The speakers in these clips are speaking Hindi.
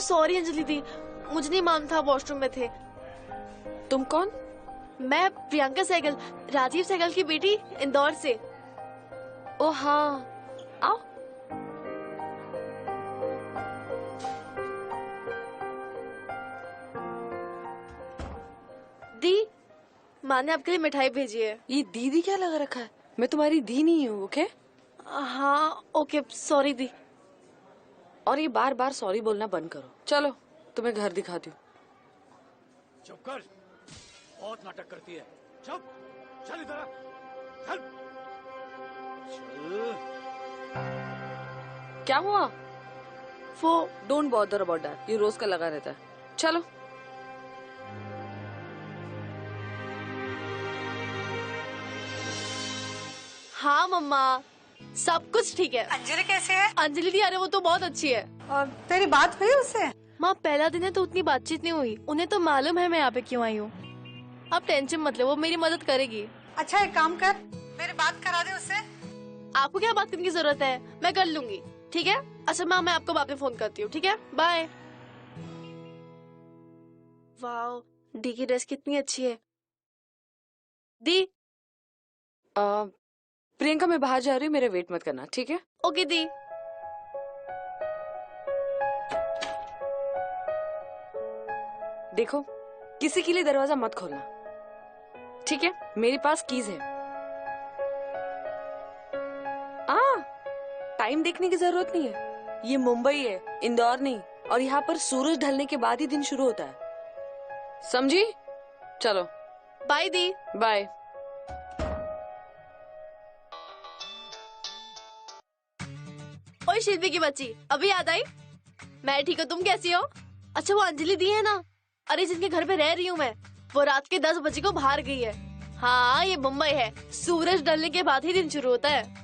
सॉरी अंजलि दी, मुझे नहीं मालूम था वॉशरूम में थे। तुम कौन? मैं प्रियंका सहगल, राजीव सहगल की बेटी, इंदौर से। ओ हाँ, आओ। दी, माँ ने आपके लिए मिठाई भेजी है। ये दीदी क्या लगा रखा है? मैं तुम्हारी दी नहीं हूँ, ओके? हाँ ओके, सॉरी दी। और ये बार बार सॉरी बोलना बंद करो। चलो तुम्हें घर दिखाती हूँ। चुप कर, बहुत नाटक करती है। चुप, चल इधर आ, चल। क्या हुआ? वो डोंट बॉदर अबाउट दैट, ये रोज का लगा रहता है। चलो। हाँ मम्मा, सब कुछ ठीक है। अंजलि कैसे है? अंजलि दी, अरे वो तो बहुत अच्छी है। और तेरी बात हुई उससे? माँ पहला दिन है तो उतनी बातचीत नहीं हुई, उन्हें तो मालूम है मैं यहाँ पे क्यों आई हूँ। आप टेंशन मत लो, वो मेरी मदद करेगी। अच्छा एक काम कर, मेरी बात करा दे उससे। आपको क्या बात करने की जरूरत है, मैं कर लूंगी, ठीक है? अच्छा माँ, मैं आपको बाद में फोन करती हूँ, ठीक है? बाय। वाओ, डी की ड्रेस कितनी अच्छी है। दी। प्रियंका मैं बाहर जा रही हूँ, मेरे वेट मत करना, ठीक है? ओके दी। देखो, किसी के लिए दरवाजा मत खोलना, ठीक है? मेरे पास कीज है। टाइम देखने की जरूरत नहीं है, ये मुंबई है, इंदौर नहीं। और यहाँ पर सूरज ढलने के बाद ही दिन शुरू होता है, समझी? चलो बाय दी। बाय। ओए शिल्पी की बच्ची, अभी याद आई? मैं ठीक हूँ, तुम कैसी हो? अच्छा वो अंजलि दी है ना, अरे जिनके घर पे रह रही हूँ मैं, वो रात के 10 बजे को बाहर गई है। हाँ ये मुंबई है, सूरज ढलने के बाद ही दिन शुरू होता है।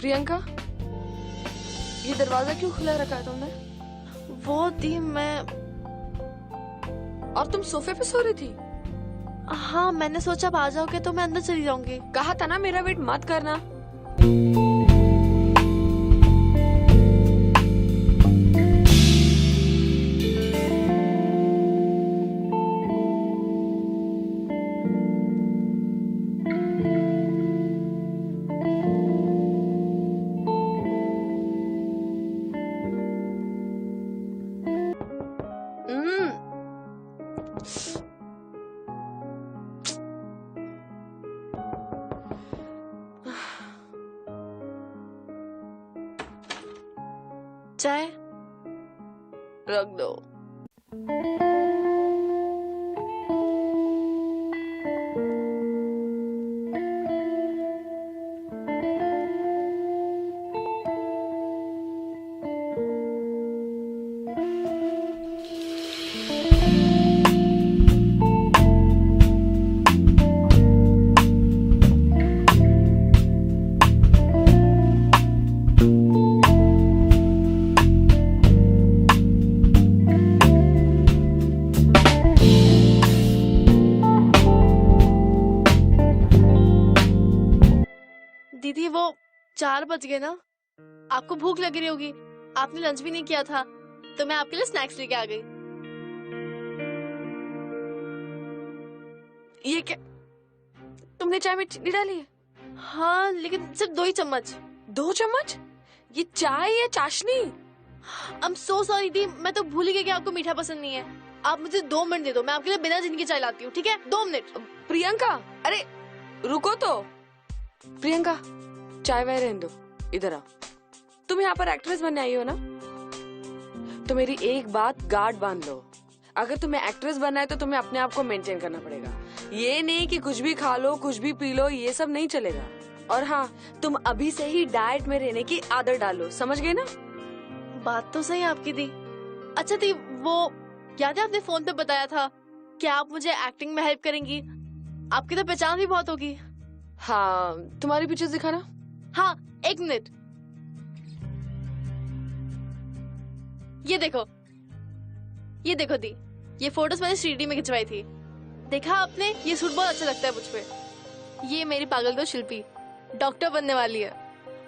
प्रियंका, ये दरवाजा क्यों खुला रखा है तुमने? वो दी मैं, और तुम सोफे पे सो रही थी? हाँ मैंने सोचा आप आ जाओगे तो मैं अंदर चली जाऊंगी। कहा था ना मेरा वेट मत करना। चाय रख दो। दीदी वो 4 बज गए ना, आपको भूख लग रही होगी, आपने लंच भी नहीं किया था, तो मैं आपके लिए स्नैक्स लेके आ गई। ये क्या, तुमने चाय में चीनी डाली है? हाँ लेकिन सिर्फ 2 ही चम्मच। 2 चम्मच? ये चाय या चाशनी? आई एम सो सॉरी दी, मैं तो भूल ही गई कि आपको मीठा पसंद नहीं है। आप मुझे 2 मिनट दे दो, मैं आपके लिए बिना चीनी की चाय लाती हूँ, ठीक है? 2 मिनट। प्रियंका, अरे रुको तो। प्रियंका, चाय वाय रहने दो, इधर आओ। तुम यहाँ पर एक्ट्रेस बनने आई हो ना? तो मेरी एक बात गार्ड बांध लो, अगर तुम्हें एक्ट्रेस बनना है तो तुम्हें अपने आप को मेंटेन करना पड़ेगा। ये नहीं कि कुछ भी खा लो, कुछ भी पी लो, ये सब नहीं चलेगा। और हाँ, तुम अभी से ही डाइट में रहने की आदत डालो, समझ गए ना? बात तो सही आपकी दी। अच्छा दी, वो याद है आपने फोन पे बताया था कि आप मुझे एक्टिंग में हेल्प करेंगी? आपकी तो पहचान भी बहुत होगी। हाँ, तुम्हारी पिक्चर्स दिखाना। हाँ, एक मिनट। ये देखो दी, ये फोटोज मैंने 3D में खिंचवाई थी। देखा आपने? ये सूट बहुत अच्छा लगता है मुझ पे। ये मेरी पागल तो शिल्पी डॉक्टर बनने वाली है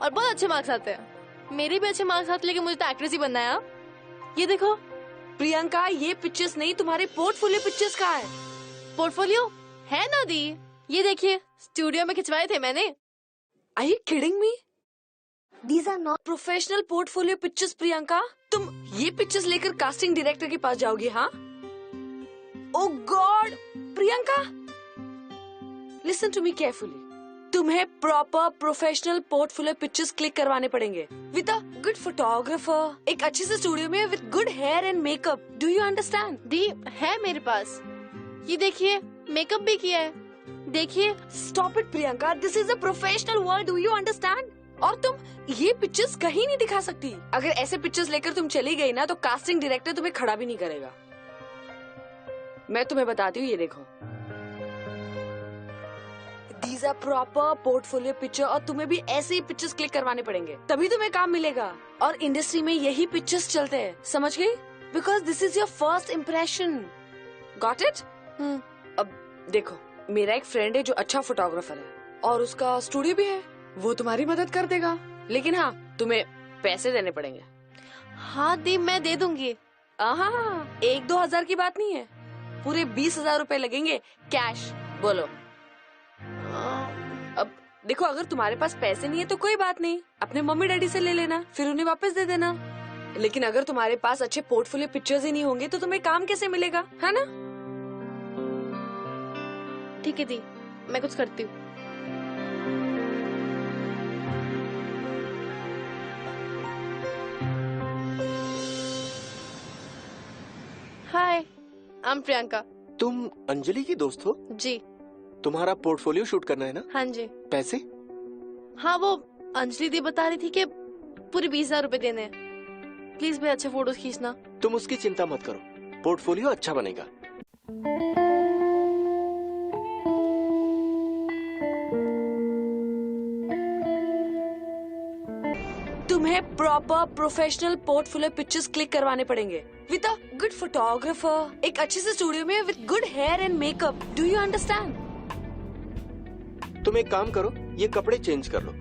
और बहुत अच्छे मार्क्स आते हैं। मेरे भी अच्छे मार्क्स आते, लेकिन मुझे तो एक्ट्रेस ही बनना है। ये देखो। प्रियंका, ये पिक्चर्स नहीं, तुम्हारे पोर्टफोलियो पिक्चर्स का है। पोर्टफोलियो है ना दी, ये देखिए, स्टूडियो में खिंचवाए थे मैंने। Are you kidding me? These are not professional portfolio pictures, Priyanka. तुम ये पिक्चर्स लेकर कास्टिंग डायरेक्टर के पास जाओगी? हाँ? Oh God, Priyanka, listen to me carefully. तुम्हें proper professional portfolio pictures click करवाने पड़ेंगे विद अ गुड फोटोग्राफर, एक अच्छे से स्टूडियो में with good hair and makeup. Do you understand? दी है मेरे पास, ये देखिए, मेकअप भी किया है, देखिए। Stop it Priyanka, this is a professional world, do you understand? और तुम ये पिक्चर्स कहीं नहीं दिखा सकती। अगर ऐसे पिक्चर्स लेकर तुम चली गई ना, तो कास्टिंग डायरेक्टर तुम्हें खड़ा भी नहीं करेगा। मैं तुम्हें बताती हूँ, ये देखो, These are proper portfolio picture, और तुम्हें भी ऐसे ही पिक्चर्स क्लिक करवाने पड़ेंगे, तभी तुम्हें काम मिलेगा। और इंडस्ट्री में यही पिक्चर्स चलते हैं, समझ गई? Because this is your first impression. Got it? अब देखो, मेरा एक फ्रेंड है जो अच्छा फोटोग्राफर है और उसका स्टूडियो भी है, वो तुम्हारी मदद कर देगा। लेकिन हाँ, तुम्हें पैसे देने पड़ेंगे। हाँ दी, मैं दे दूंगी। हाँ, 1-2 हजार की बात नहीं है, पूरे 20,000 रुपए लगेंगे कैश। बोलो। अब देखो, अगर तुम्हारे पास पैसे नहीं है तो कोई बात नहीं, अपने मम्मी डैडी से ले लेना, फिर उन्हें वापस दे देना। लेकिन अगर तुम्हारे पास अच्छे पोर्टफोलियो पिक्चर्स ही नहीं होंगे तो तुम्हें काम कैसे मिलेगा, है ना? ठीक है दी, मैं कुछ करती हूँ। हाय, आई एम प्रियंका। तुम अंजलि की दोस्त हो? जी। तुम्हारा पोर्टफोलियो शूट करना है ना? हाँ जी। पैसे? हाँ, वो अंजलि दी बता रही थी कि पूरे 20,000 रुपए देने हैं। प्लीज भाई, अच्छे फोटोज खींचना। तुम उसकी चिंता मत करो, पोर्टफोलियो अच्छा बनेगा। तुम्हें proper professional portfolio pictures click करवाने पड़ेंगे विद अ गुड फोटोग्राफर, एक अच्छे से स्टूडियो में with good hair and makeup. Do you understand? तुम एक काम करो, ये कपड़े चेंज कर लो,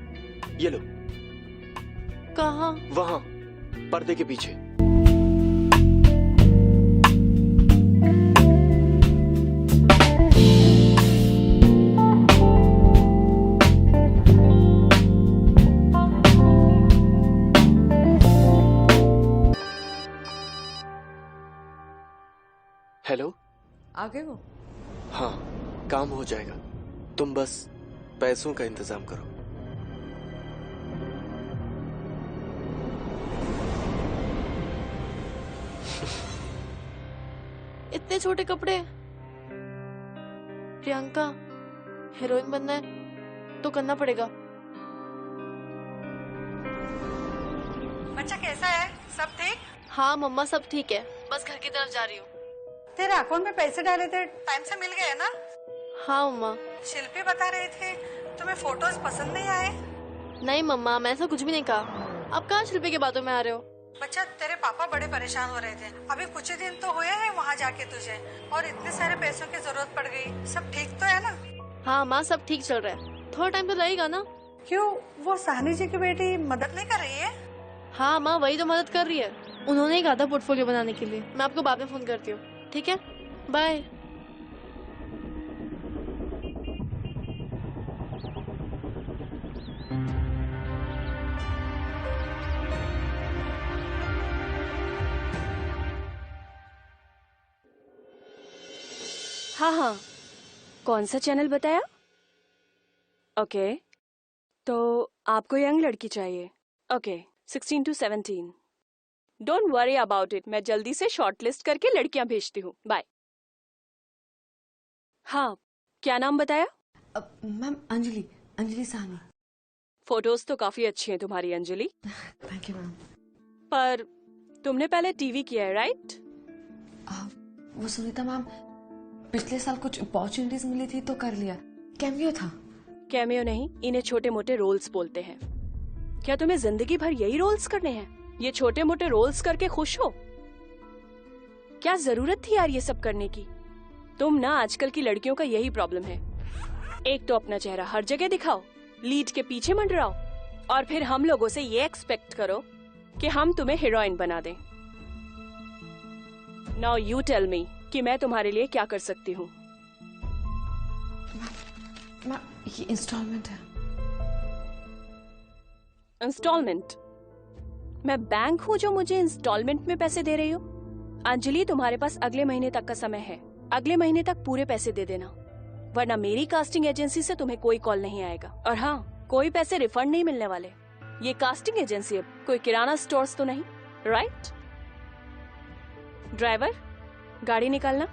ये लो। कहाँ? वहाँ पर्दे के पीछे। हेलो, आ गए हो? हाँ, काम हो जाएगा, तुम बस पैसों का इंतजाम करो। इतने छोटे कपड़े? प्रियंका, हीरोइन बनना है तो करना पड़ेगा। बच्चा कैसा है? सब ठीक? हाँ मम्मा, सब ठीक है, बस घर की तरफ जा रही हूँ। तेरे अकाउंट में पैसे डाले थे, टाइम से मिल गए ना? हाँ मम्मा। शिल्पी बता रहे थे तुम्हें फोटोज पसंद नहीं आए। नहीं मम्मा, मैं ऐसा कुछ भी नहीं कहा। आप कहाँ शिल्पी की बातों में आ रहे हो? बच्चा, तेरे पापा बड़े परेशान हो रहे थे, अभी कुछ ही दिन तो हुए हैं वहाँ जाके तुझे, और इतने सारे पैसों की जरूरत पड़ गई। सब ठीक तो है ना? हाँ माँ, सब ठीक चल रहा है, थोड़ा टाइम तो लगेगा ना। क्यों, वो सहनी जी की बेटी मदद नहीं कर रही है? हाँ माँ, वही तो मदद कर रही है। उन्होंने ही कहा था पोर्टफोलियो बनाने के लिए। मैं आपको बाद में फोन करती हूँ, ठीक है? बाय। हाँ हाँ, कौन सा चैनल बताया? ओके, तो आपको यंग लड़की चाहिए? Okay, 16 to 17। Don't worry about it, मैं जल्दी से शॉर्टलिस्ट करके लड़कियां भेजती हूँ। बाय। हाँ, क्या नाम बताया? मैम अंजलि, अंजलि साहनी। फोटोज तो काफी अच्छी हैं तुम्हारी अंजलि, थैंक यू मैम। पर तुमने पहले टीवी किया है राइट? वो सुनीता मैम, पिछले साल कुछ अपॉर्चुनिटीज मिली थी तो कर लिया, कैमियो था। कैमियो नहीं, इन्हें छोटे मोटे रोल्स बोलते हैं। क्या तुम्हें जिंदगी भर यही रोल्स करने हैं? ये छोटे मोटे रोल्स करके खुश हो? क्या जरूरत थी यार ये सब करने की? तुम ना आजकल की लड़कियों का यही प्रॉब्लम है, एक तो अपना चेहरा हर जगह दिखाओ, लीड के पीछे मंडराओ, और फिर हम लोगों से ये एक्सपेक्ट करो कि हम तुम्हें हीरोइन बना दें। नाउ यू टेल मी कि मैं तुम्हारे लिए क्या कर सकती हूँ? मैम ये इंस्टॉलमेंट है। इंस्टॉलमेंट? मैं बैंक हूँ जो मुझे इंस्टॉलमेंट में पैसे दे रही हो? अंजलि, तुम्हारे पास अगले महीने तक का समय है, अगले महीने तक पूरे पैसे दे देना, वरना मेरी कास्टिंग एजेंसी से तुम्हें कोई कॉल नहीं आएगा। और हाँ, कोई पैसे रिफंड नहीं मिलने वाले। ये कास्टिंग एजेंसी है, कोई किराना स्टोर्स तो नहीं, राइट? ड्राइवर, गाड़ी निकालना,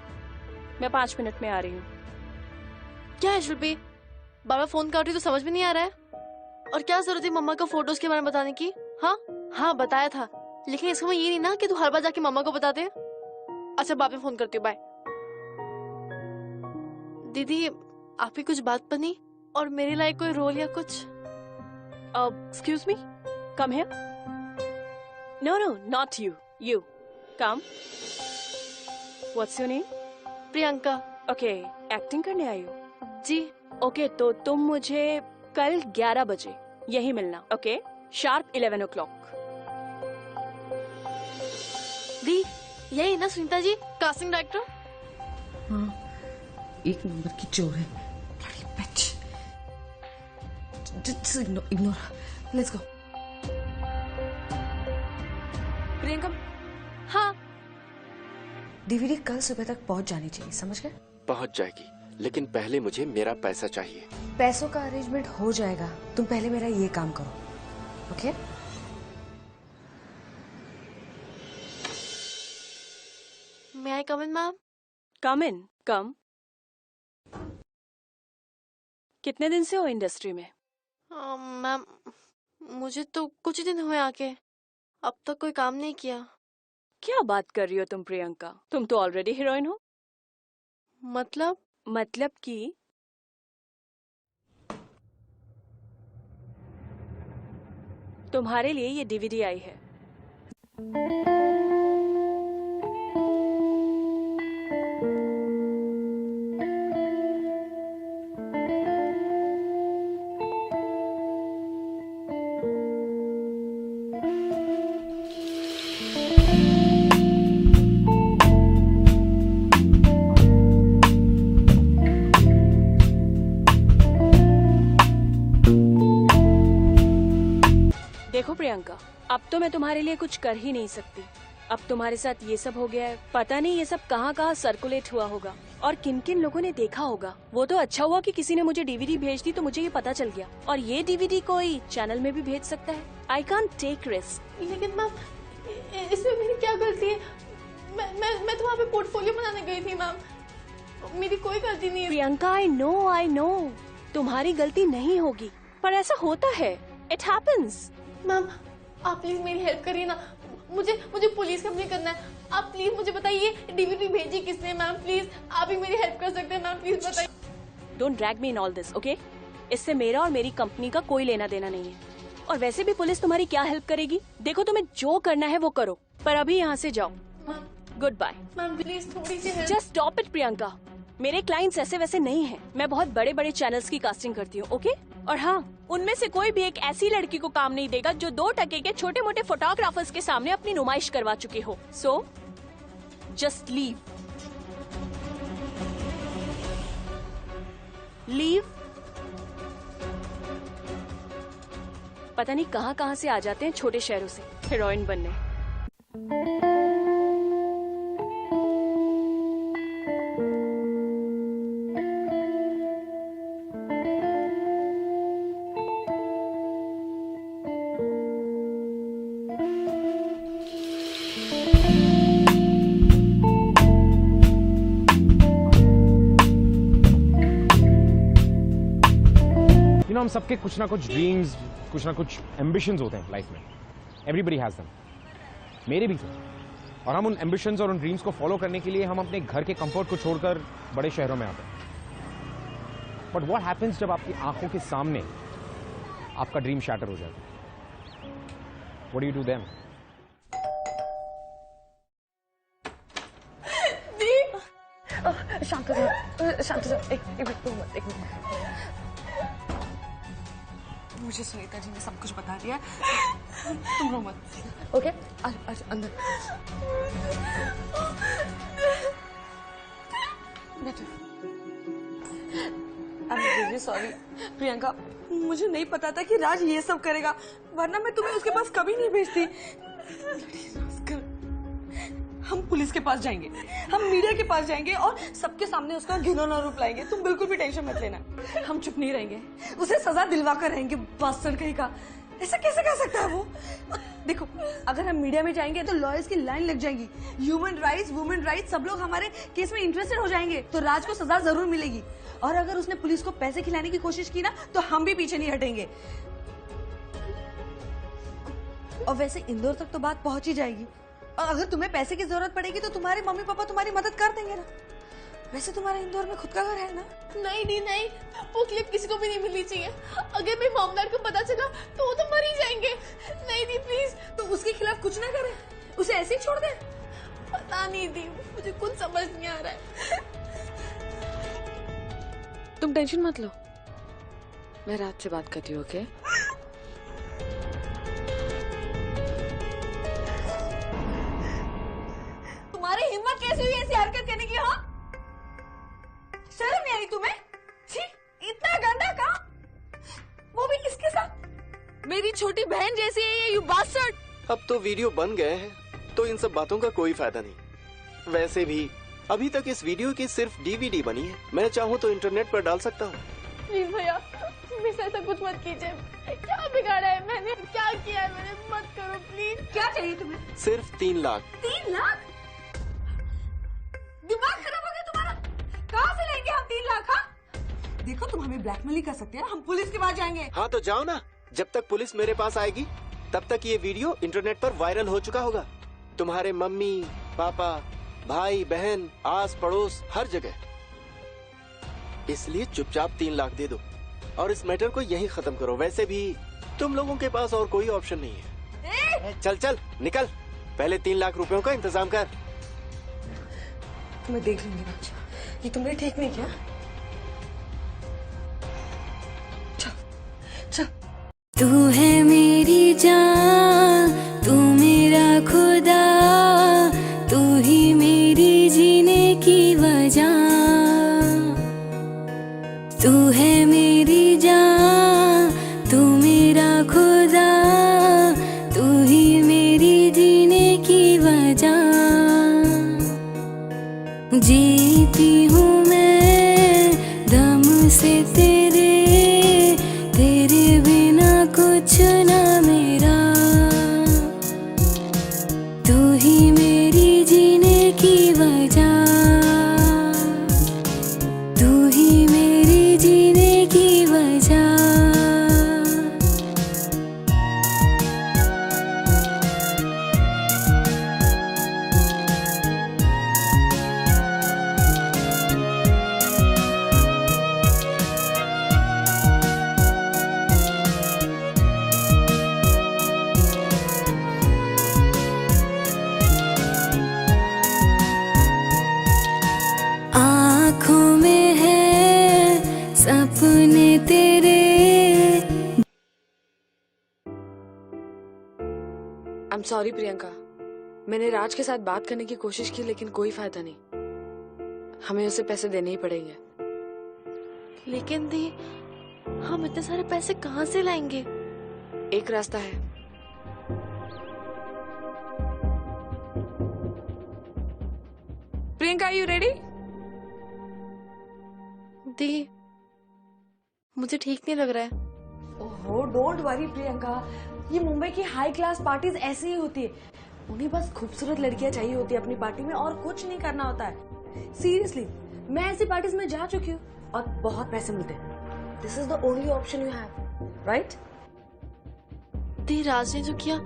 मैं 5 मिनट में आ रही हूँ। क्या है शिल्पी, बार बार फोन काट रही तो समझ में नहीं आ रहा है? और क्या जरूरत है मम्मा को फोटोज के बारे में बताने की? हाँ बताया था, लेकिन इसका मतलब ये नहीं ना कि तू हर बार जाके मम्मा को बता दे। अच्छा बाद में फोन करती हूँ, बाय। दीदी आपकी कुछ बात बनी और मेरे लायक कोई रोल या कुछ? Excuse me, come here. No no, not you, you come. What's your name? Priyanka. Okay, acting करने आई हो? जी। ओके, तो तुम मुझे कल 11 बजे यही मिलना, ओके? Sharp 11 o'clock। दी यही ना सुनीता जी, कास्टिंग डायरेक्टर? हाँ, एक नंबर की चोर है, bloody bitch. Just ignore, let's go. Priyanka, हाँ डीवीडी कल सुबह तक पहुंच जानी चाहिए, समझ गए? पहुंच जाएगी, लेकिन पहले मुझे मेरा पैसा चाहिए। पैसों का अरेंजमेंट हो जाएगा, तुम पहले मेरा ये काम करो, ओके? मे आई कम इन मैम? कम इन, कम। कितने दिन से हो इंडस्ट्री में? मैम मुझे तो कुछ ही दिन हुए आके, अब तक कोई काम नहीं किया। क्या बात कर रही हो तुम प्रियंका, तुम तो ऑलरेडी हीरोइन हो। मतलब कि तुम्हारे लिए ये डीवीडी आई है। देखो प्रियंका, अब तो मैं तुम्हारे लिए कुछ कर ही नहीं सकती। अब तुम्हारे साथ ये सब हो गया है, पता नहीं ये सब कहाँ कहाँ सर्कुलेट हुआ होगा और किन किन लोगों ने देखा होगा। वो तो अच्छा हुआ कि किसी ने मुझे डीवीडी भेज दी तो मुझे ये पता चल गया, और ये डीवीडी कोई चैनल में भी भेज सकता है। I can't take risk. लेकिन मैम इसमें मेरी क्या गलती है? मैं तो वहाँ पे पोर्टफोलियो बनाने गई थी मैम, मेरी कोई गलती नहीं है। प्रियंका, आई नो तुम्हारी गलती नहीं होगी, पर ऐसा होता है, इट हैपेंस। मैम आप प्लीज मेरी हेल्प करिए ना, मुझे पुलिस कंप्लेन करना है। आप प्लीज मुझे बताइए डीवीडी भेजी किसने? मैम प्लीज आप ही मेरी हेल्प कर सकते हैं, मैम प्लीज बताइए। Don't drag me in all this, okay? इससे मेरा और मेरी कंपनी का कोई लेना देना नहीं है, और वैसे भी पुलिस तुम्हारी क्या हेल्प करेगी? देखो, तुम्हें जो करना है वो करो, पर अभी यहाँ से जाओ। Good bye. मैम प्लीज थोड़ी सी help. Just stop it Priyanka, मेरे क्लाइंट्स ऐसे वैसे नहीं हैं। मैं बहुत बड़े बड़े चैनल्स की कास्टिंग करती हूँ, ओके? और हाँ, उनमें से कोई भी एक ऐसी लड़की को काम नहीं देगा जो 2 टके के छोटे मोटे फोटोग्राफर्स के सामने अपनी नुमाइश करवा चुकी हो। So just leave. पता नहीं कहाँ कहाँ से आ जाते हैं छोटे शहरों से हीरोइन बनने। हम सबके कुछ ना कुछ ड्रीम्स, कुछ ना कुछ एम्बिशंस होते हैं लाइफ में. Everybody has them. मेरे भी थे. और हम उन एम्बिशंस और उन ड्रीम्स को फॉलो करने के लिए हम अपने घर के कंफर्ट को छोड़कर बड़े शहरों में आते हैं. बट व्हाट हैपेंस जब आपकी आंखों के सामने आपका ड्रीम शैटर हो जाता है? What do you do then? शांत हो जाओ, शांत हो जाओ. एक मिनट, एक मिनट. मुझे सुनीता जी ने सब कुछ बता दिया. तुम रो मत. ओके, अंदर बैठो. I am really sorry Priyanka. मुझे नहीं पता था कि राज ये सब करेगा, वरना मैं तुम्हें उसके पास कभी नहीं भेजती. हम पुलिस के पास जाएंगे, हम मीडिया के पास जाएंगे और सबके सामने उसका घिनौना रूप लाएंगे. तुम बिल्कुल भी टेंशन मत लेना. हम चुप नहीं रहेंगे, उसे सजा दिलवा कर रहेंगे. बास्टर्ड कहीं का. ऐसा कैसे कर सकता है वो? देखो, अगर हम मीडिया में जाएंगे तो लॉयर्स की लाइन लग जाएगी. ह्यूमन राइट्स, वुमेन राइट्स, सब लोग हमारे केस में इंटरेस्टेड हो जाएंगे. तो राज को सजा जरूर मिलेगी. और अगर उसने पुलिस को पैसे खिलाने की कोशिश की ना, तो हम भी पीछे नहीं हटेंगे. और वैसे इंदौर तक तो बात पहुंच ही जाएगी. और अगर तुम्हें पैसे की जरूरत पड़ेगी तो तुम्हारे मम्मी पापा तुम्हारी मदद कर देंगे ना. वैसे तुम्हारे इंदौर में खुद का घर है ना? नहीं दी नहीं, वो क्लिप किसी को भी नहीं मिलनी चाहिए. अगर मेरे मामलार को पता चला तो वो तो मर ही जाएंगे. नहीं दी प्लीज. तो उसके खिलाफ कुछ ना करे, उसे ऐसे ही छोड़ दे. पता नहीं दी, मुझे कुछ समझ नहीं आ रहा है. तुम टेंशन मत लो, मैं रात से बात करती हूँ. ओके? तुम्हारी हिम्मत कैसे हुई ऐसी हरकत करने की? हाँ, शर्म नहीं आई तुम्हें? छी, इतना गंदा काम, वो भी किसके साथ? मेरी छोटी बहन जैसी है ये, यू बास्टर्ड. अब तो वीडियो बन गए हैं तो इन सब बातों का कोई फायदा नहीं. वैसे भी अभी तक इस वीडियो की सिर्फ डीवीडी बनी है. मैं चाहूँ तो इंटरनेट पर डाल सकता हूँ. प्लीज भैया, मेरे से ऐसा कुछ मत कीजिए. क्या बिगाड़ा है मैंने, क्या किया है मैंने? मत करो प्लीज. क्या चाहिए तुम्हें? सिर्फ 3 लाख. 3 लाख? दिमाग खराब हो गया तुम्हारा? कहाँ से लेंगे हम 3 लाख? हाँ, देखो तुम हमें ब्लैकमेल ही कर सकते हैं. हम पुलिस के पास जाएंगे. हाँ तो जाओ ना. जब तक पुलिस मेरे पास आएगी तब तक ये वीडियो इंटरनेट पर वायरल हो चुका होगा. तुम्हारे मम्मी पापा, भाई बहन, आस पड़ोस, हर जगह. इसलिए चुपचाप 3 लाख दे दो और इस मैटर को यहीं खत्म करो. वैसे भी तुम लोगों के पास और कोई ऑप्शन नहीं है. चल चल निकल. पहले 3 लाख रुपयों का इंतजाम कर. मैं देख लूंगी राज, ये तुमने ठीक नहीं किया. चल चल. तू है मेरी जान, तू मेरा खुदा, तू ही मेरी जीने की वजह. तू है मेरी जान, तू मेरा खुदा, तू ही मेरी जीने की वजह. जीती हूँ मैं दम से तेरे, तेरे बिना कुछ ना मेरा. तू ही मेरी जीने की वजह, तू ही मेरी जीने की वजह. आँखों में है सपने तेरे. आई एम सॉरी प्रियंका, मैंने राज के साथ बात करने की कोशिश की लेकिन कोई फायदा नहीं. हमें उसे पैसे देने ही पड़ेंगे. लेकिन दी, हम इतने सारे पैसे कहाँ से लाएंगे? एक रास्ता है. Priyanka, you ready? दी, मुझे ठीक नहीं लग रहा है. ओहो, डोंट वरी प्रियंका, ये मुंबई की हाई क्लास पार्टीज ऐसी ही होती है. उन्हें बस खूबसूरत लड़कियां चाहिए होती है अपनी पार्टी में और कुछ नहीं करना होता है. सीरियसली, मैं ऐसी पार्टीज में जा चुकी हूँ और बहुत पैसे मिलते हैं. This is the only option you have. Right? दी, राज ने जो किया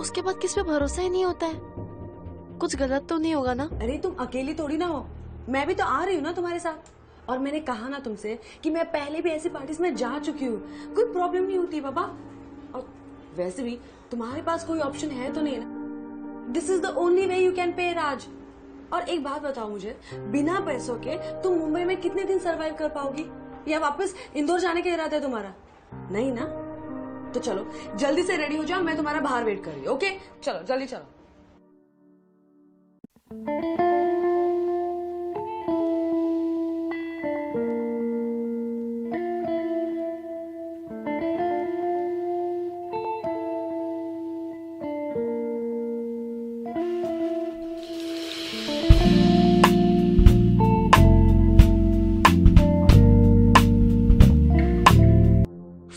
उसके बाद किस पे भरोसा ही नहीं होता है। कुछ गलत तो नहीं होगा ना? अरे तुम अकेली थोड़ी ना हो, मैं भी तो आ रही हूँ ना तुम्हारे साथ। और मैंने कहा ना तुमसे कि मैं पहले भी ऐसी पार्टीज में जा चुकी हूँ, कोई प्रॉब्लम नहीं होती बाबा। और वैसे भी तुम्हारे पास कोई ऑप्शन है तो नहीं ना। This is the only way you can pay Raj. और एक बात बताओ मुझे, बिना पैसों के तुम मुंबई में कितने दिन सरवाइव कर पाओगी? या वापस इंदौर जाने का इरादा है तुम्हारा? नहीं ना? तो चलो जल्दी से रेडी हो जाओ, मैं तुम्हारा बाहर वेट कर रही हूँ। ओके चलो जल्दी चलो।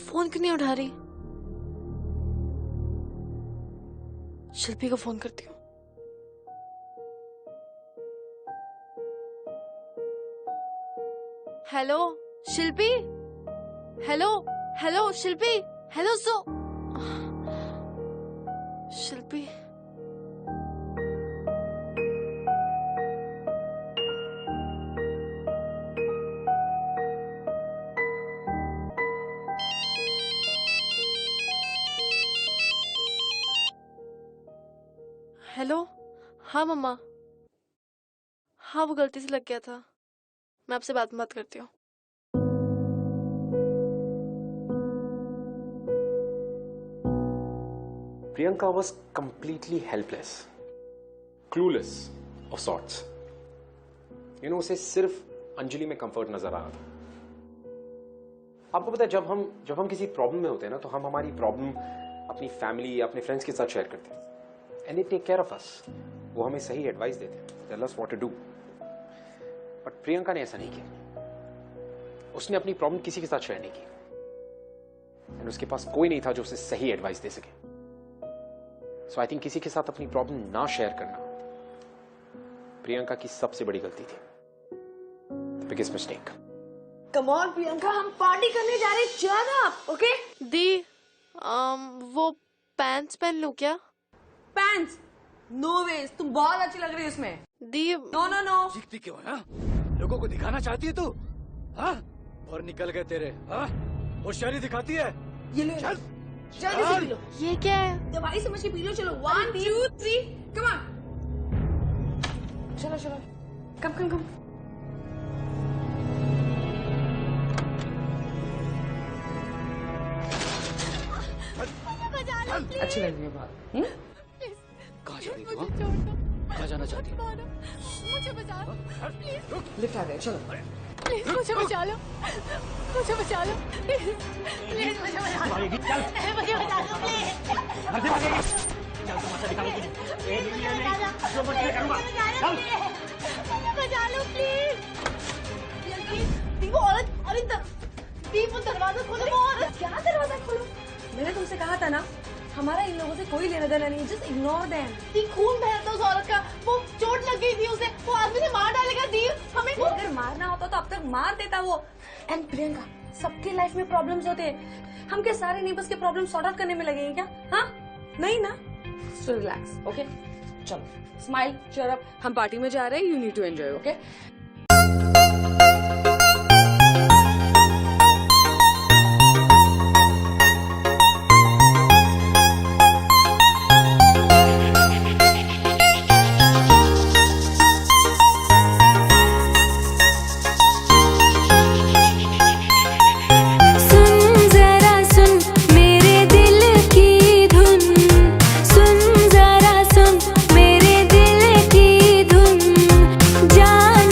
फोन क्यों नहीं उठा रही? शिल्पी को फोन करती हूँ। हेलो शिल्पी, हेलो हेलो शिल्पी, हेलो शिल्पी। हेलो, हाँ मम्मा। हाँ वो गलती से लग गया था, मैं आपसे बात करती हूँ। Priyanka was completely helpless, clueless of sorts. You know, उसे सिर्फ अंजलि में कंफर्ट नजर आ रहा था। आपको पता है, जब हम किसी प्रॉब्लम में होते हैं ना, तो हम हमारी प्रॉब्लम अपनी फैमिली या अपने फ्रेंड्स के साथ शेयर करते हैं। And they take care of us. वो हमें सही एडवाइस देते हैं, tell us what to do. But Priyanka ने ऐसा नहीं किया। उसने अपनी प्रॉब्लम किसी के साथ शेयर नहीं की। एंड उसके पास कोई नहीं था जो उसे सही एडवाइस दे सके। सो आई थिंक किसी के साथ अपनी प्रॉब्लम ना शेयर करना प्रियंका की सबसे बड़ी गलती थी, the biggest mistake. Come on Priyanka, हम पार्टी करने जा रहे हैं, चल आप। ओके दी, वो पैंट्स पहन लूं क्या? पैंट्स? नो वेज, तुम बहुत अच्छी लग रही है उसमें। दी, नो नो नो। सीखती क्यों है? लोगों को दिखाना चाहती है तू? हाँ? और निकल गए तेरे। हाँ? होशियारी दिखाती है। ये लो, चल जल्दी से पी लो। ये क्या है? दवाई समझ के पी लो। चलो 1 2 3 कम ऑन। चलो चलो, कम। अच्छी लग रही है बात। कहाँ जा रही तू? कहाँ जाना चाहती है? मुझे बचा लो प्लीज, लिफ्ट आ गया, चलो। प्लीज मुझे बचा लो, मुझे बचा लो प्लीज, प्लीज मुझे बचा लो, मुझे बचा लो प्लीज। बचा लो प्लीज। वो औरत, अरे वो दरवाजा खोलो, वो औरत। क्या दरवाजा खोलो? मैंने तुमसे कहा था ना, हमारा इन लोगों से कोई लेना देना नहीं, जस्ट इग्नोर देम। दी, खून बह रहा था उस औरत का, वो चोट लग गई थी उसे, वो आदमी ने मार डालेगा। दी, हमें अगर मारना होता तो अब तक मार देता वो। एंड प्रियंका, सबके लाइफ में प्रॉब्लम्स होते हैं, हम क्या सारे नेबर्स के प्रॉब्लम सॉर्ट आउट करने में लगेंगे क्या? हाँ नहीं ना? So relax, okay? चलो स्माइल, चीयर अप, हम पार्टी में जा रहे हैं, you need to enjoy, okay? जान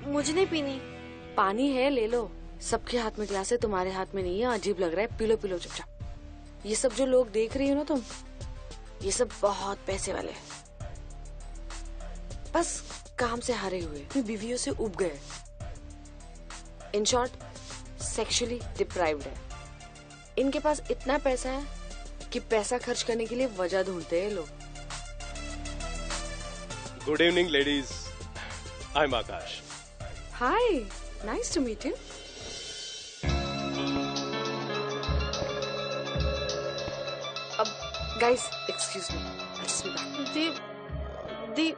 मुझे नहीं पीनी। पानी है, ले लो। सबके हाथ में ग्लास है, तुम्हारे हाथ में नहीं है। अजीब लग रहा है, पी लो पी लो चुपचाप। ये सब जो लोग देख रही हो ना तुम, ये सब बहुत पैसे वाले हैं, बस काम से हारे हुए, अपनी बीवियों से उब गए। इन शॉर्ट, सेक्सुअली डिप्राइव्ड है। इनके पास इतना पैसा है कि पैसा खर्च करने के लिए वजह ढूंढते हैं लोग। Good evening ladies, I am Akash. Hi, nice to meet you. अब guys, excuse me, I just be back. The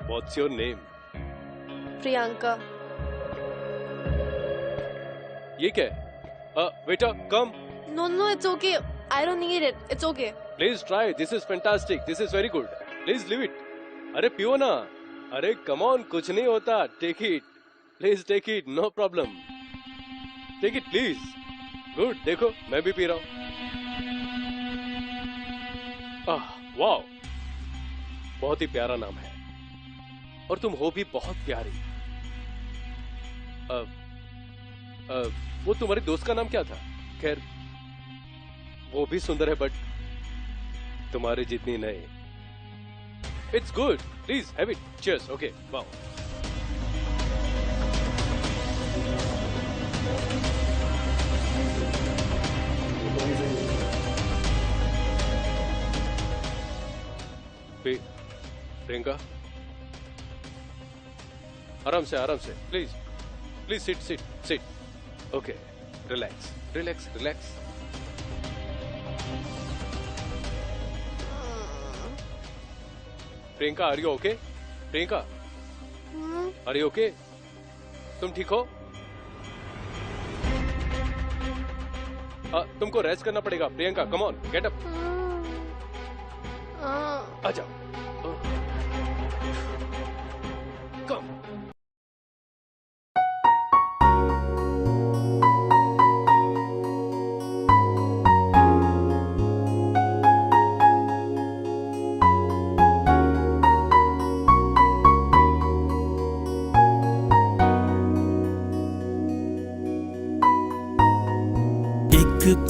what's your name? Priyanka. ये क्या है? Waiter come. No, it's okay. I don't need it. It's okay. Please try, this is fantastic, this is very good, please leave it. अरे पियो ना, अरे कम ऑन, कुछ नहीं होता, take it, please take it, no problem, take it please. Good, देखो मैं भी पी रहा हूँ। वाओ, बहुत ही प्यारा नाम है, और तुम हो भी बहुत प्यारी। वो तुम्हारे दोस्त का नाम क्या था? खैर, वो भी सुंदर है, बट तुम्हारे जितनी नहीं। It's good, please have it, cheers. Okay, wow. Priyanka, आराम से please please, sit sit sit. Okay, relax relax relax. Priyanka, are you okay? Priyanka, are you okay? तुम ठीक हो? तुमको रेस्ट करना पड़ेगा Priyanka, come on, get up, आ जाओ, कम।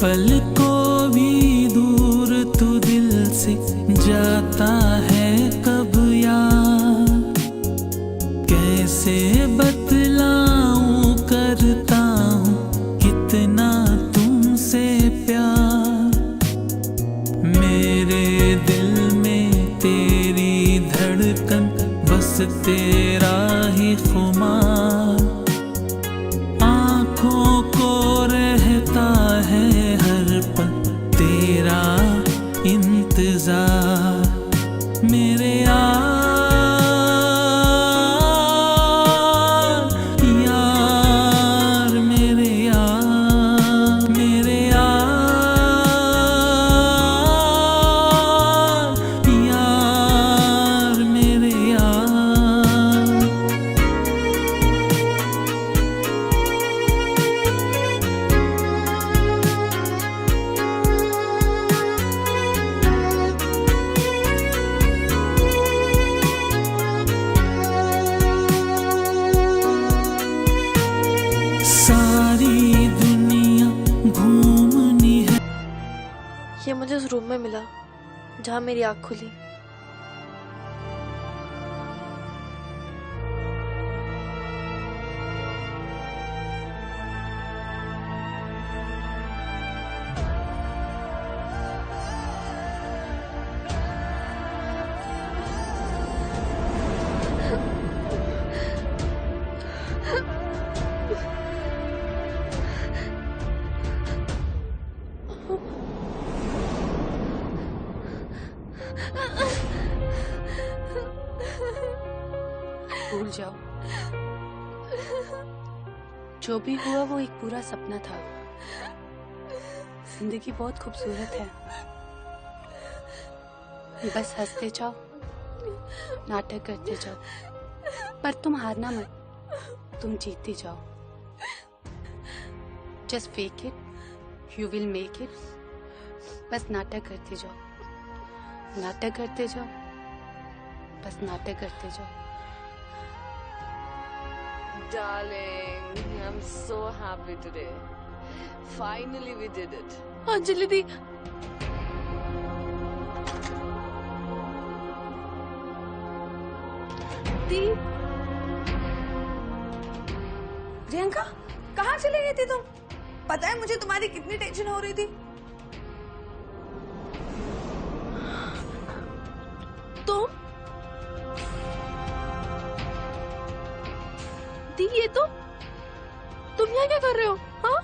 पल को भी दूर तू दिल से जाता है कब यार, कैसे बतलाऊं करता हूँ कितना तुमसे प्यार। मेरे दिल में तेरी धड़कन, बस तेरा ही खुमार, आँखों को रहता है हर पल तेरा इंतजार। मेरे यार मेरे यार, मेरे यार मेरे यार। सारी दुनिया घूमनी है। ये मुझे उस रूम में मिला जहाँ मेरी आँख खुली। भूल जाओ, जो भी हुआ वो एक पूरा सपना था। जिंदगी बहुत खूबसूरत है, बस हंसते जाओ, नाटक करते जाओ, पर तुम हारना मत, तुम जीतते जाओ। Just fake it, you will make it. बस नाटक करते जाओ, नाटक करते जाओ, बस नाटक करते जाओ। darling, I'm so happy today. Finally we did it. Anjali दी, दी, प्रियंका कहाँ चली गई थी तुम? पता है मुझे तुम्हारी कितनी टेंशन हो रही थी। तुम दी, ये तो तुम यहाँ क्या कर रहे हो? हाँ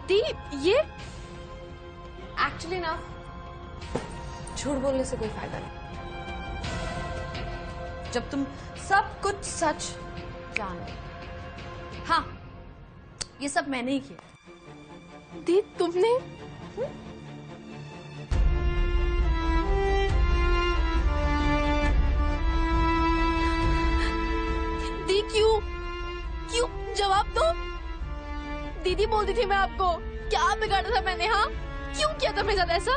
दी, ये एक्चुअली ना झूठ बोलने से कोई फायदा नहीं। जब तुम सब कुछ सच जान लो। हाँ, ये सब मैंने ही किया। दी, तुमने दी, क्यों क्यों? जवाब दो। दीदी बोलती थी मैं आपको, क्या बिगाड़ा था मैंने? हाँ, क्यों किया था मेरे साथ ऐसा?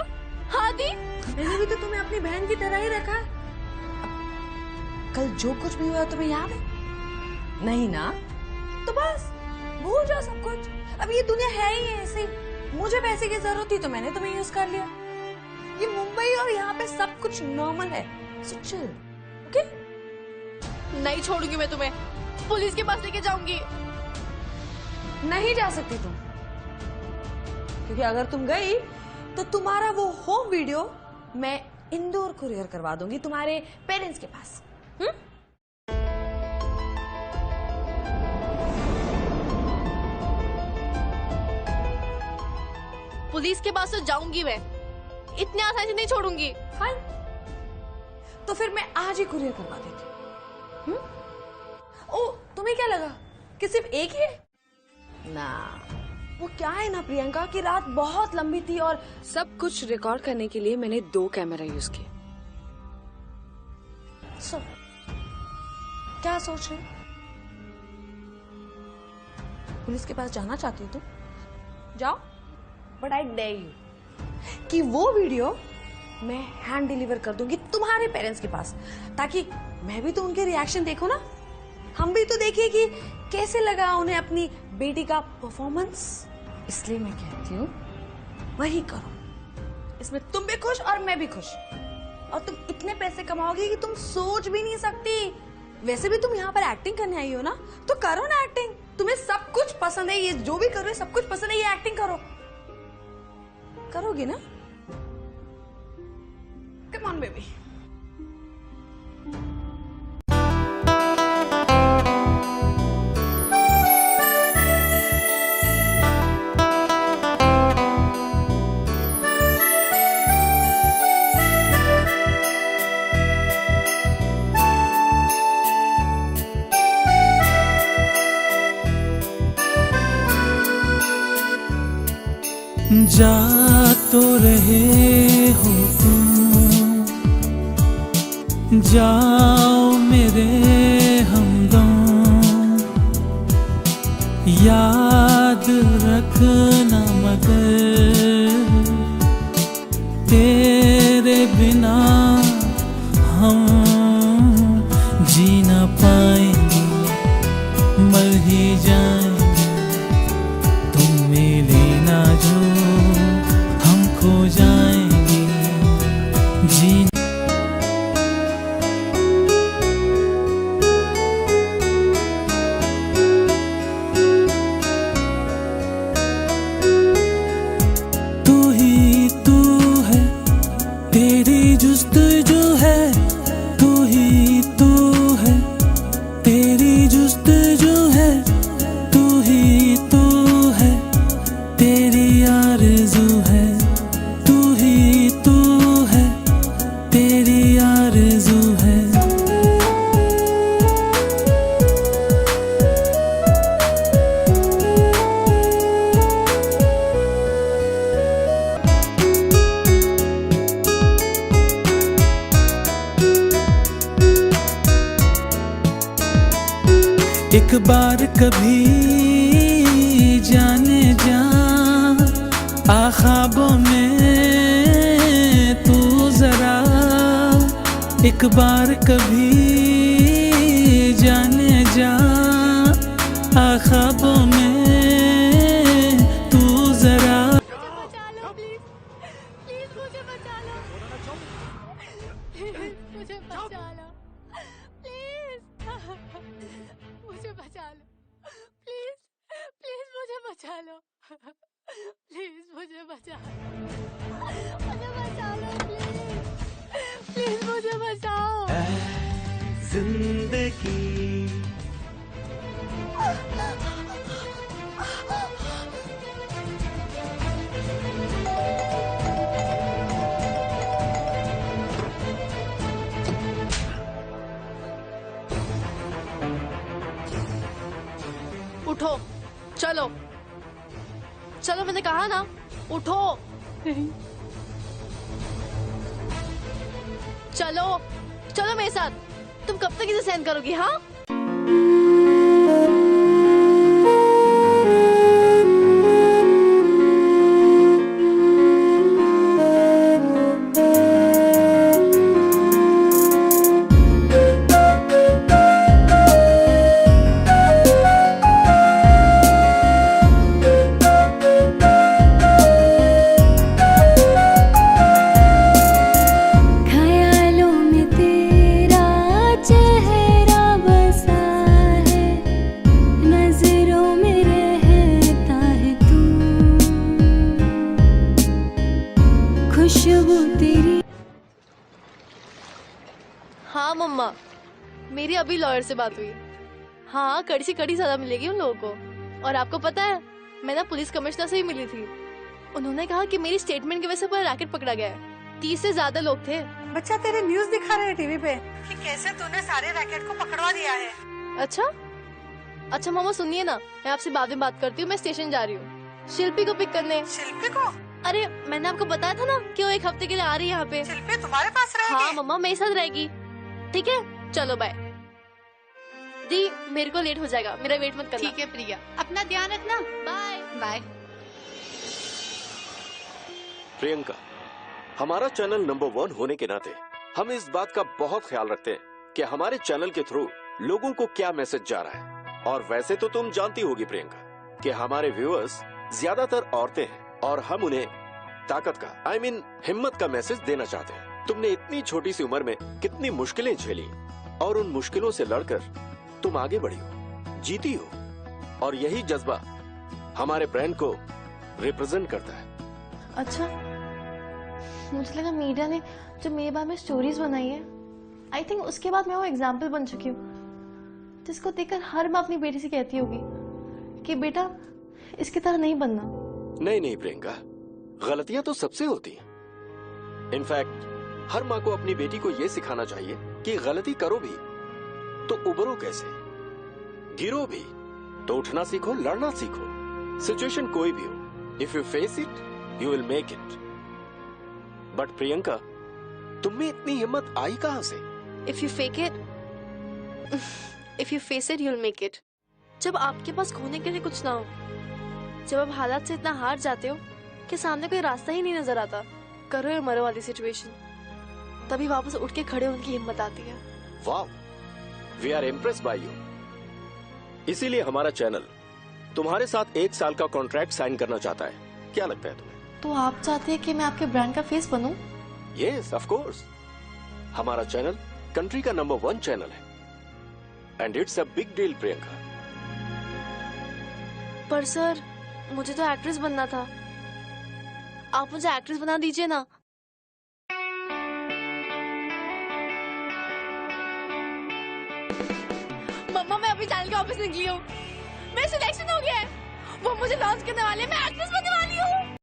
हाँ दी, मैंने भी तो तुम्हें अपनी बहन की तरह ही रखा है। कल जो कुछ भी हुआ तुम्हें याद है? नहीं ना? तो बस भूल जाओ सब कुछ। अब ये दुनिया है ही ऐसी। मुझे पैसे की जरूरत थी तो मैंने तुम्हें यूज कर लिया। ये मुंबई और यहाँ पे सब कुछ नॉर्मल है। So chill, okay? नहीं छोड़ूंगी मैं तुम्हें, पुलिस के पास लेके जाऊंगी। नहीं जा सकती तुम, क्योंकि अगर तुम गई तो तुम्हारा वो होम वीडियो मैं इंदौर कुरियर करवा दूंगी तुम्हारे पेरेंट्स के पास। पुलिस के पास तो जाऊंगी मैं, इतने आसानी से नहीं छोड़ूंगी। हाँ, तो फिर मैं आज ही कुरियर करवा देती हूँ। ओ, तुम्हें क्या लगा कि सिर्फ एक ही है? ना, वो क्या है ना प्रियंका कि रात बहुत लंबी थी और सब कुछ रिकॉर्ड करने के लिए मैंने 2 कैमरा यूज किए। सो क्या सोच रहे? पुलिस के पास जाना चाहती हो तुम? जाओ, बट आई डेयर यू कि वो वीडियो मैं हैंड डिलीवर कर दूंगी तुम्हारे पेरेंट्स के पास, ताकि मैं भी तो उनके रिएक्शन देखो ना। हम भी तो देखिए कि कैसे लगा उन्हें अपनी बेटी का परफॉर्मेंस। इसलिए मैं कहती हूँ वही करो। इसमें तुम भी खुश और मैं भी खुश। और तुम इतने पैसे कमाओगी कि तुम सोच भी नहीं सकती। वैसे भी तुम यहाँ पर एक्टिंग करने आई हो ना, तो करो ना एक्टिंग। तुम्हें सब कुछ पसंद है, ये जो भी करो सब कुछ पसंद है, ये एक्टिंग करो। करोगी ना? Come on baby. जा तो रहे हो तुम, जाओ मेरे हमदम, याद रखना मगर तेरे बिना हम जी ना पाएंगे, मर ही जाएंगे। तुम मिले ना जो हम खो जाएंगे, जी तू ही तू है, तेरी जुस्तजू है, तू ही तू है, तेरी जुस्तजू है, तू ही तू है, तेरी आरज़ू है, तू ही तू है, तेरी आरज़ू है। एक बार कभी जाने जा आ ख्वाबों में तू जरा, एक बार कभी जाने जा बचा लो, प्लीज मुझे बचा लो, प्लीज मुझे बचाओ। जिंदगी उठो, चलो चलो, मैंने कहा ना उठो। चलो चलो मेरे साथ। तुम कब तक इसे सहन करोगी? हाँ, ख्यालों में तेरा चेहरा बसा है, नजरों में रहता है तू, खुशबू तेरी। हाँ मम्मा, मेरी अभी लॉयर से बात हुई। हाँ, कड़ी से कड़ी सजा मिलेगी उन लोगों को। और आपको पता है, मैं ना पुलिस कमिश्नर से ही मिली थी। उन्होंने कहा कि मेरी स्टेटमेंट की वजह से पूरा रैकेट पकड़ा गया है। 30 से ज्यादा लोग थे। बच्चा तेरे न्यूज दिखा रहे हैं टीवी पे कि कैसे तूने सारे रैकेट को पकड़वा दिया है। अच्छा अच्छा मामा, सुनिए ना, मैं आपसे बाद में बात करती हूँ। मैं स्टेशन जा रही हूँ शिल्पी को पिक करने। शिल्पी को? अरे मैंने आपको बताया था ना कि वो 1 हफ्ते के लिए आ रही है यहाँ पे। शिल्पी तुम्हारे पास रहेगी? हाँ मम्मा, मेरे साथ रहेगी। ठीक है, चलो बाय। दी, मेरे को लेट हो जाएगा, मेरा वेट मत करना। ठीक है प्रिया, अपना ध्यान रखना। Bye bye. प्रियंका, हमारा चैनल नंबर 1 होने के नाते हम इस बात का बहुत ख्याल रखते हैं कि हमारे चैनल के थ्रू लोगों को क्या मैसेज जा रहा है। और वैसे तो तुम जानती होगी प्रियंका कि हमारे व्यूअर्स ज्यादातर औरतें हैं और हम उन्हें ताकत का, I mean, हिम्मत का मैसेज देना चाहते हैं। तुमने इतनी छोटी सी उम्र में कितनी मुश्किलें झेली और उन मुश्किलों से लड़कर तुम आगे बढ़ी हो, जीती हो, और यही जज्बा हमारे ब्रांड को रिप्रेजेंट करता है। अच्छा, मुझे लगा मीडिया ने जो मेरे बारे में स्टोरीज बनाई है, आई थिंक उसके बाद मैं वो एग्जाम्पल बन चुकी हूँ, जिसको देखकर हर माँ अपनी बेटी से कहती होगी कि बेटा इसकी तरह नहीं बनना। नहीं नहीं प्रियंका, गलतियां तो सबसे होती हैं। इनफैक्ट हर माँ को अपनी बेटी को यह सिखाना चाहिए कि गलती करो भी तो उबरो कैसे, गिरो भी तो उठना सीखो, लड़ना सीखो। सिचुएशन कोई भी हो, if you face it you will make it. But Priyanka, तुम में इतनी हिम्मत आई कहां से? If you face it you will make it. जब आपके पास खोने के लिए कुछ ना हो, जब आप हालात से इतना हार जाते हो कि सामने कोई रास्ता ही नहीं नजर आता, करो या मरो वाली सिचुएशन, तभी वापस उठ के खड़े होने की हिम्मत आती है। Wow, we are impressed by you. इसीलिए हमारा चैनल तुम्हारे साथ 1 साल का कॉन्ट्रैक्ट साइन करना चाहता है। क्या लगता है तुम्हें? तो आप चाहते हैं कि मैं आपके ब्रांड का फेस बनूं? Yes, of course. हमारा चैनल कंट्री का नंबर 1 चैनल है and it's a big deal Priyanka. पर सर, मुझे तो एक्ट्रेस बनना था। आप मुझे एक्ट्रेस बना दीजिए ना। मम्मा, मैं अभी चैनल के ऑफिस निकली हूँ। मेरा सिलेक्शन हो गया है। वो मुझे लॉन्च करने वाले हैं। मैं एक्ट्रेस बनने वाली हूँ।